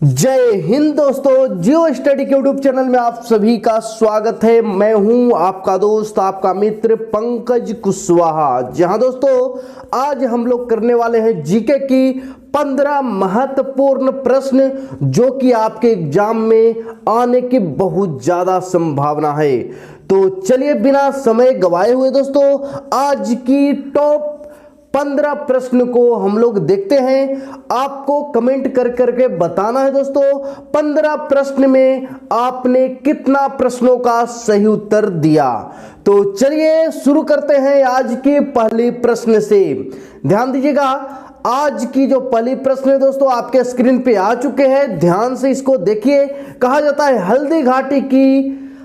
जय हिंद दोस्तों, जियो स्टडी के यूट्यूब चैनल में आप सभी का स्वागत है। मैं हूं आपका दोस्त, आपका मित्र पंकज कुशवाहा। जहां दोस्तों आज हम लोग करने वाले हैं जीके की 15 महत्वपूर्ण प्रश्न जो कि आपके एग्जाम में आने की बहुत ज्यादा संभावना है। तो चलिए बिना समय गवाए हुए दोस्तों आज की टॉप 15 प्रश्न को हम लोग देखते हैं। आपको कमेंट कर करके बताना है दोस्तों 15 प्रश्न में आपने कितना प्रश्नों का सही उत्तर दिया। तो चलिए शुरू करते हैं आज के पहले प्रश्न से। ध्यान दीजिएगा, आज की जो पहली प्रश्न है दोस्तों आपके स्क्रीन पे आ चुके हैं, ध्यान से इसको देखिए। कहा जाता है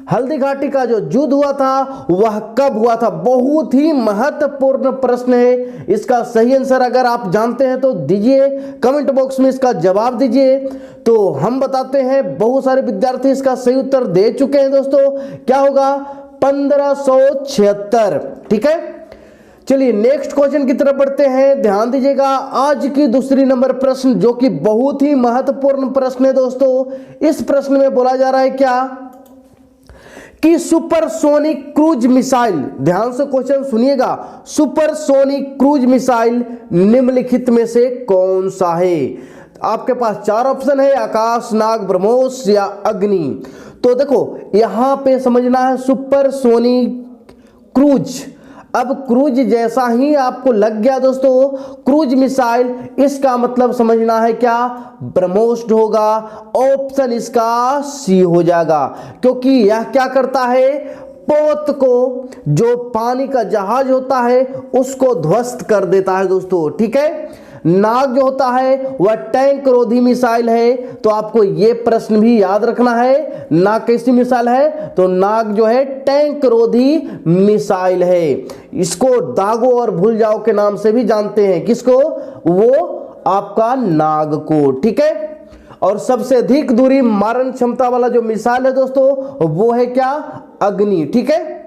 हल्दी घाटी का जो युद्ध हुआ था वह कब हुआ था। बहुत ही महत्वपूर्ण प्रश्न है। इसका सही आंसर अगर आप जानते हैं तो दीजिए, कमेंट बॉक्स में इसका जवाब दीजिए। तो हम बताते हैं, बहुत सारे विद्यार्थी इसका सही उत्तर दे चुके हैं दोस्तों। क्या होगा? 1576। ठीक है, चलिए नेक्स्ट क्वेश्चन की तरफ बढ़ते हैं। ध्यान दीजिएगा, आज की दूसरी नंबर प्रश्न जो कि बहुत ही महत्वपूर्ण प्रश्न है दोस्तों। इस प्रश्न में बोला जा रहा है क्या कि सुपरसोनिक क्रूज मिसाइल, ध्यान से क्वेश्चन सुनिएगा, सुपरसोनिक क्रूज मिसाइल निम्नलिखित में से कौन सा है? आपके पास 4 ऑप्शन है, आकाश, नाग, ब्रह्मोस या अग्नि। तो देखो यहां पे समझना है सुपरसोनिक क्रूज। अब क्रूज जैसा ही आपको लग गया दोस्तों क्रूज मिसाइल, इसका मतलब समझना है क्या? ब्रह्मोस होगा। ऑप्शन इसका सी हो जाएगा, क्योंकि यह क्या करता है? पोत को, जो पानी का जहाज होता है उसको ध्वस्त कर देता है दोस्तों। ठीक है, नाग जो होता है वह टैंक रोधी मिसाइल है। तो आपको यह प्रश्न भी याद रखना है, नाग कैसी मिसाइल है? तो नाग जो है टैंक रोधी मिसाइल है। इसको दागो और भूल जाओ के नाम से भी जानते हैं। किसको? वो आपका नाग को। ठीक है, और सबसे अधिक दूरी मारण क्षमता वाला जो मिसाइल है दोस्तों वो है क्या? अग्नि। ठीक है,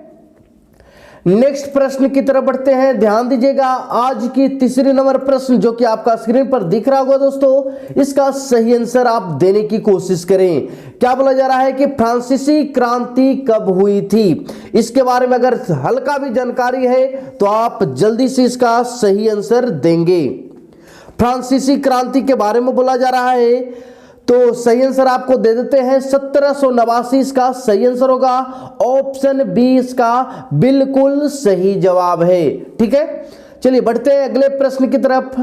नेक्स्ट प्रश्न की तरफ बढ़ते हैं। ध्यान दीजिएगा, आज की तीसरी नंबर प्रश्न जो कि आपका स्क्रीन पर दिख रहा होगा दोस्तों, इसका सही आंसर आप देने की कोशिश करें। क्या बोला जा रहा है कि फ्रांसीसी क्रांति कब हुई थी? इसके बारे में अगर हल्का भी जानकारी है तो आप जल्दी से इसका सही आंसर देंगे। फ्रांसीसी क्रांति के बारे में बोला जा रहा है तो सही आंसर आपको दे देते हैं 1789 इसका सही आंसर होगा। ऑप्शन बी इसका बिल्कुल सही जवाब है। ठीक है, चलिए बढ़ते हैं अगले प्रश्न की तरफ।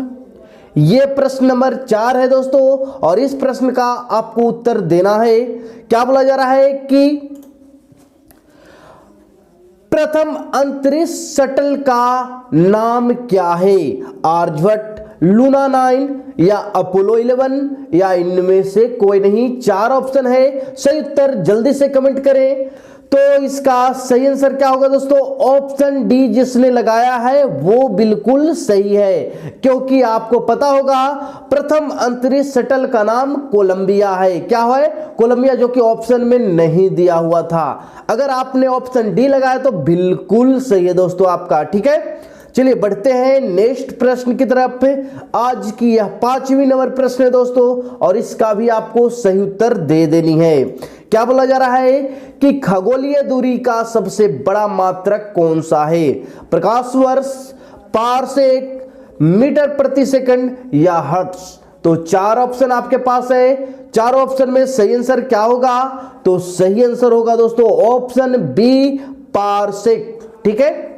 ये प्रश्न नंबर 4 है दोस्तों और इस प्रश्न का आपको उत्तर देना है। क्या बोला जा रहा है कि प्रथम अंतरिक्ष शटल का नाम क्या है? आर्यभट्ट, लूना 9 या अपोलो 11 या इनमें से कोई नहीं। 4 ऑप्शन है, सही उत्तर जल्दी से कमेंट करें। तो इसका सही आंसर क्या होगा दोस्तों? ऑप्शन डी जिसने लगाया है वो बिल्कुल सही है, क्योंकि आपको पता होगा प्रथम अंतरिक्ष शटल का नाम कोलंबिया है। क्या है? कोलंबिया, जो कि ऑप्शन में नहीं दिया हुआ था। अगर आपने ऑप्शन डी लगाया तो बिल्कुल सही है दोस्तों आपका। ठीक है, चलिए बढ़ते हैं नेक्स्ट प्रश्न की तरफ। आज की यह 5वीं नंबर प्रश्न है दोस्तों और इसका भी आपको सही उत्तर दे देनी है। क्या बोला जा रहा है कि खगोलीय दूरी का सबसे बड़ा मात्रक कौन सा है? प्रकाश वर्ष, पारसेक, मीटर प्रति सेकंड या हर्ट्ज। तो 4 ऑप्शन आपके पास है। 4 ऑप्शन में सही आंसर क्या होगा? तो सही आंसर होगा दोस्तों ऑप्शन बी, पारसेक। ठीक है,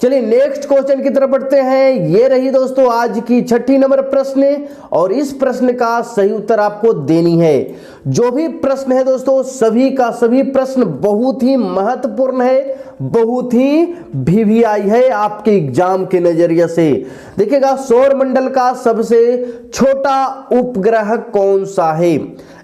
चलिए नेक्स्ट क्वेश्चन की तरफ बढ़ते हैं। ये रही दोस्तों आज की 6ठी नंबर प्रश्न और इस प्रश्न का सही उत्तर आपको देनी है। जो भी प्रश्न है दोस्तों सभी का सभी प्रश्न बहुत ही महत्वपूर्ण है, बहुत ही वीवीआई है आपके एग्जाम के नजरिए से। देखिएगा, सौरमंडल का सबसे छोटा उपग्रह कौन सा है?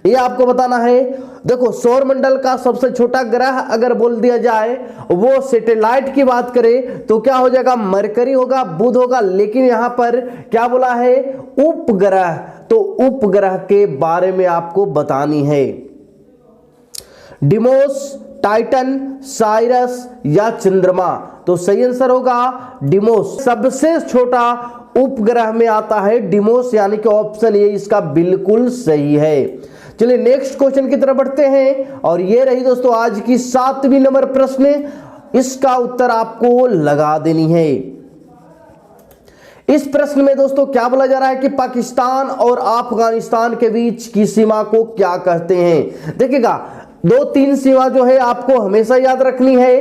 ये आपको बताना है। देखो सौरमंडल का सबसे छोटा ग्रह अगर बोल दिया जाए, वो सैटेलाइट की बात करें तो क्या हो जाएगा? मरकरी होगा, बुध होगा। लेकिन यहां पर क्या बोला है? उपग्रह। तो उपग्रह के बारे में आपको बतानी है। डिमोस, टाइटन, साइरस या चंद्रमा। तो सही आंसर होगा डिमोस। सबसे छोटा उपग्रह में आता है डिमोस, यानी कि ऑप्शन ए इसका बिल्कुल सही है। चलिए नेक्स्ट क्वेश्चन की तरफ बढ़ते हैं और ये रही दोस्तों आज की 7वीं नंबर प्रश्न। इसका उत्तर आपको लगा देनी है। इस प्रश्न में दोस्तों क्या बोला जा रहा है कि पाकिस्तान और अफगानिस्तान के बीच की सीमा को क्या कहते हैं। देखिएगा 2-3 सीमा जो है आपको हमेशा याद रखनी है।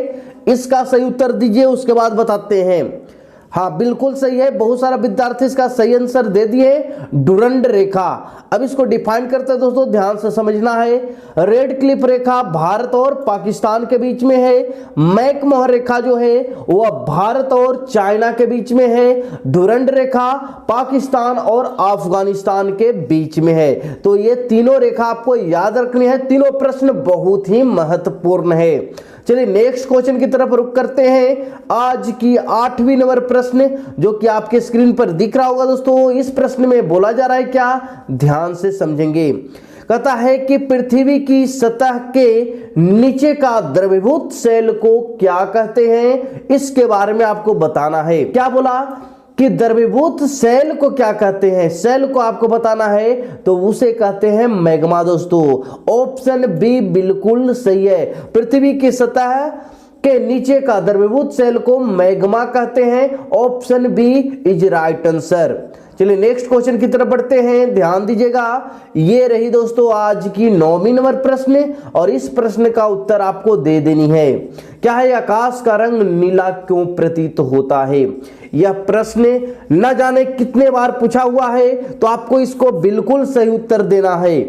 इसका सही उत्तर दीजिए, उसके बाद बताते हैं। हाँ बिल्कुल सही है, बहुत सारा विद्यार्थी इसका सही आंसर दे दिए, डुरंड रेखा। अब इसको डिफाइन करते हैं दोस्तों, ध्यान से समझना है। रेड क्लिफ रेखा भारत और पाकिस्तान के बीच में है। मैकमोहर रेखा जो है वह भारत और चाइना के बीच में है। डुरंड रेखा पाकिस्तान और अफगानिस्तान के बीच में है। तो ये तीनों रेखा आपको याद रखनी है। तीनों प्रश्न बहुत ही महत्वपूर्ण है। चलिए नेक्स्ट क्वेश्चन की तरफ रुख करते हैं। आज की 8वीं नंबर प्रश्न जो कि आपके स्क्रीन पर दिख रहा होगा दोस्तों। इस प्रश्न में बोला जा रहा है क्या, ध्यान से समझेंगे। कहता है कि पृथ्वी की सतह के नीचे का द्रवीभूत सेल को क्या कहते हैं, इसके बारे में आपको बताना है। क्या बोला कि द्रवीभूत सेल को क्या कहते हैं, सेल को आपको बताना है, तो उसे कहते हैं मैग्मा दोस्तों। ऑप्शन बी बिल्कुल सही है। पृथ्वी की सतह के नीचे का द्रवीभूत सेल को मैग्मा कहते हैं। Option B is right answer. चलिए नेक्स्ट क्वेश्चन की तरफ बढ़ते हैं, ध्यान दीजिएगा। ये रही दोस्तों आज की 9वीं नंबर प्रश्न और इस प्रश्न का उत्तर आपको दे देनी है। क्या है, आकाश का रंग नीला क्यों प्रतीत होता है। यह प्रश्न न जाने कितने बार पूछा हुआ है, तो आपको इसको बिल्कुल सही उत्तर देना है।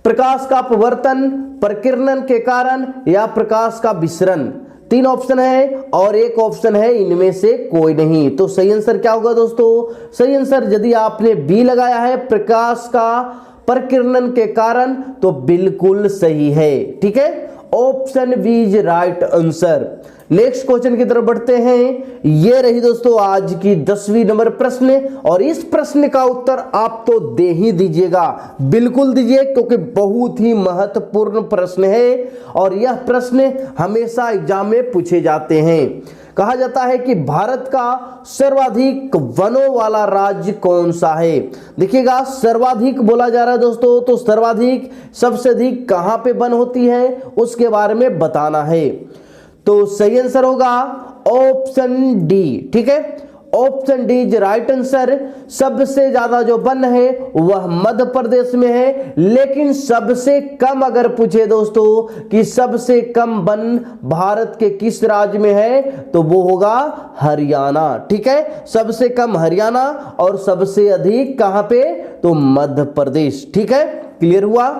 प्रकाश का अपवर्तन, प्रकीर्णन के कारण या प्रकाश का विसरण। 3 ऑप्शन है और एक ऑप्शन है इनमें से कोई नहीं। तो सही आंसर क्या होगा दोस्तों, सही आंसर यदि आपने बी लगाया है प्रकाश का प्रकीर्णन के कारण, तो बिल्कुल सही है। ठीक है, option B is right answer. Next question की तरफ बढ़ते हैं। ये रही दोस्तों आज की 10वीं नंबर प्रश्न और इस प्रश्न का उत्तर आप तो दे ही दीजिएगा, बिल्कुल दीजिए, क्योंकि बहुत ही महत्वपूर्ण प्रश्न है और यह प्रश्न हमेशा एग्जाम में पूछे जाते हैं। कहा जाता है कि भारत का सर्वाधिक वनों वाला राज्य कौन सा है। देखिएगा सर्वाधिक बोला जा रहा है दोस्तों, तो सर्वाधिक सबसे अधिक कहां पे वन होती है उसके बारे में बताना है। तो सही आंसर होगा ऑप्शन डी। ठीक है, option D is right answer. सबसे ज्यादा जो वन है वह मध्य प्रदेश में है, लेकिन सबसे कम अगर पूछे दोस्तों कि सबसे कम वन भारत के किस राज्य में है, तो वो होगा हरियाणा। ठीक है, सबसे कम हरियाणा और सबसे अधिक कहां पे, तो मध्य प्रदेश। ठीक है, क्लियर हुआ।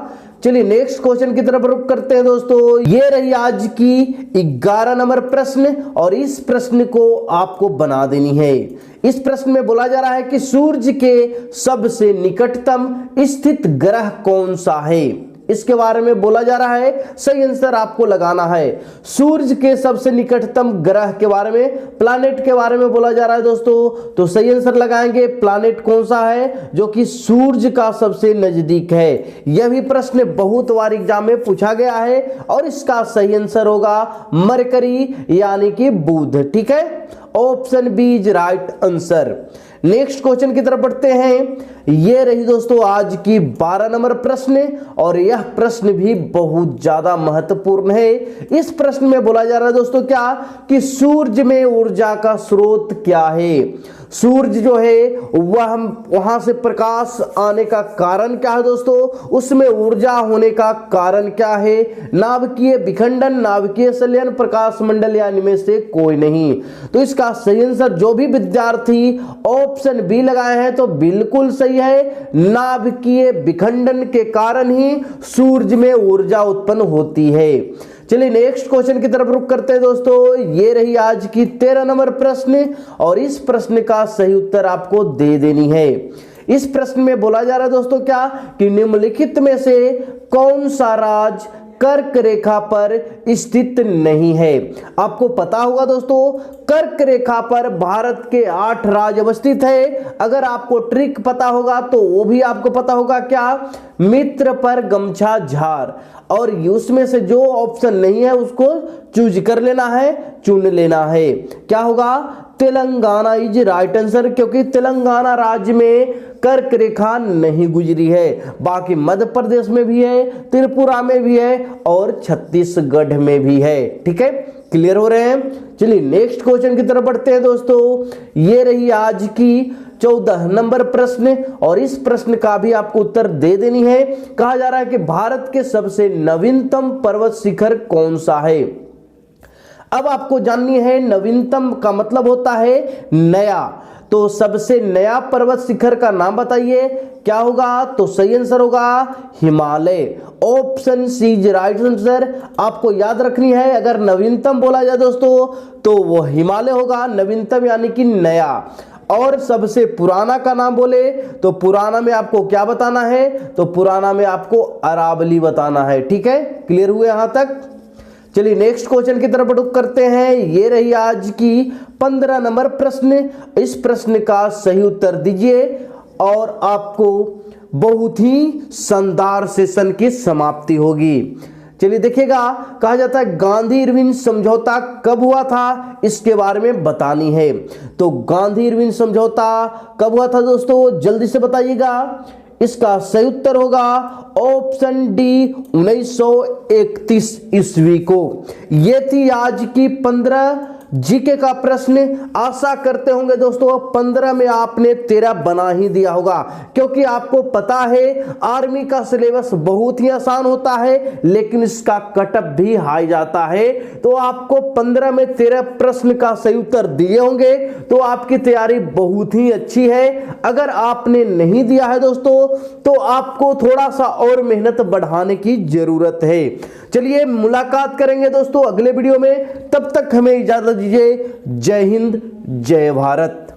चलिए नेक्स्ट क्वेश्चन की तरफ रुख करते हैं दोस्तों। ये रही आज की 11 नंबर प्रश्न और इस प्रश्न को आपको बना देनी है। इस प्रश्न में बोला जा रहा है कि सूर्य के सबसे निकटतम स्थित ग्रह कौन सा है, इसके बारे में बोला जा रहा है। सही आंसर आपको लगाना है। सूर्य के सबसे निकटतम ग्रह के बारे में, प्लैनेट के बारे में बोला जा रहा है दोस्तों, तो सही आंसर लगाएंगे। प्लैनेट कौन सा है जो कि सूर्य का सबसे नजदीक है। यह भी प्रश्न बहुत बार एग्जाम में पूछा गया है और इसका सही आंसर होगा मरकरी यानी कि बुध। ठीक है, option B is right answer. Next question की तरफ बढ़ते हैं। ये रही दोस्तों आज की 12 नंबर प्रश्न और यह प्रश्न भी बहुत ज्यादा महत्वपूर्ण है। इस प्रश्न में बोला जा रहा है दोस्तों क्या, कि सूर्य में ऊर्जा का स्रोत क्या है। सूर्य जो है वह वहां से प्रकाश आने का कारण क्या है दोस्तों, उसमें ऊर्जा होने का कारण क्या है। नाभिकीय विखंडन, नाभिकीय संलयन, प्रकाश मंडल या इनमें से कोई नहीं। तो इसका सही आंसर जो भी विद्यार्थी ऑप्शन बी लगाए हैं तो बिल्कुल सही है। नाभिकीय विखंडन के कारण ही सूर्य में ऊर्जा उत्पन्न होती है। चलिए नेक्स्ट क्वेश्चन की तरफ रुख करते हैं दोस्तों। ये रही आज की 13 नंबर प्रश्न और इस प्रश्न का सही उत्तर आपको दे देनी है। इस प्रश्न में बोला जा रहा है दोस्तों क्या, कि निम्नलिखित में से कौन सा राज्य कर्क रेखा पर स्थित नहीं है। आपको पता होगा दोस्तों कर्क रेखा पर भारत के 8 राज्य अवस्थित है। अगर आपको ट्रिक पता होगा तो वो भी आपको पता होगा क्या, मित्र पर गमछा झार, और उसमें से जो ऑप्शन नहीं है उसको चूज कर लेना है। चुन लेना है। क्या होगा? तेलंगाना इज राइट आंसर, क्योंकि तेलंगाना राज्य में कर्क रेखा नहीं गुजरी है। बाकी मध्य प्रदेश में भी है, त्रिपुरा में भी है और छत्तीसगढ़ में भी है। ठीक है, क्लियर हो रहे हैं? चलिए नेक्स्ट क्वेश्चन की तरफ बढ़ते हैं दोस्तों। ये रही आज की 14 नंबर प्रश्न और इस प्रश्न का भी आपको उत्तर दे देनी है। कहा जा रहा है कि भारत के सबसे नवीनतम पर्वत शिखर कौन सा है। अब आपको जाननी है, नवीनतम का मतलब होता है नया, तो सबसे नया पर्वत शिखर का नाम बताइए। क्या होगा? तो सही आंसर होगा Himalaya. Option C is right answer. आपको याद रखनी है, अगर नवीनतम बोला जाए दोस्तों तो वो हिमालय होगा, नवीनतम यानी कि नया। और सबसे पुराना का नाम बोले तो पुराना में आपको क्या बताना है? तो पुराना में आपको अरावली बताना है। ठीक है, क्लियर हुए यहां तक? चलिए नेक्स्ट क्वेश्चन की तरफ रुख करते हैं। ये रही आज की 15 नंबर प्रश्न। इस प्रश्न का सही उत्तर दीजिए और आपको बहुत ही शानदार सेशन की समाप्ति होगी। चलिए देखिएगा, कहा जाता है गांधी इरविन समझौता कब हुआ था, इसके बारे में बतानी है। तो गांधी इरविन समझौता कब हुआ था दोस्तों, जल्दी से बताइएगा। इसका सही उत्तर होगा ऑप्शन डी 1931 ईस्वी को। ये थी आज की 15 जीके का प्रश्न। आशा करते होंगे दोस्तों 15 में आपने 13 बना ही दिया होगा, क्योंकि आपको पता है आर्मी का सिलेबस बहुत ही आसान होता है लेकिन इसका कटअप भी हाई जाता है। तो आपको 15 में 13 प्रश्न का सही उत्तर दिए होंगे, तो आपकी तैयारी बहुत ही अच्छी है। अगर आपने नहीं दिया है दोस्तों तो आपको थोड़ा सा और मेहनत बढ़ाने की जरूरत है। चलिए मुलाकात करेंगे दोस्तों अगले वीडियो में, तब तक हमें इजाजत दीजिए। जय हिंद, जय भारत।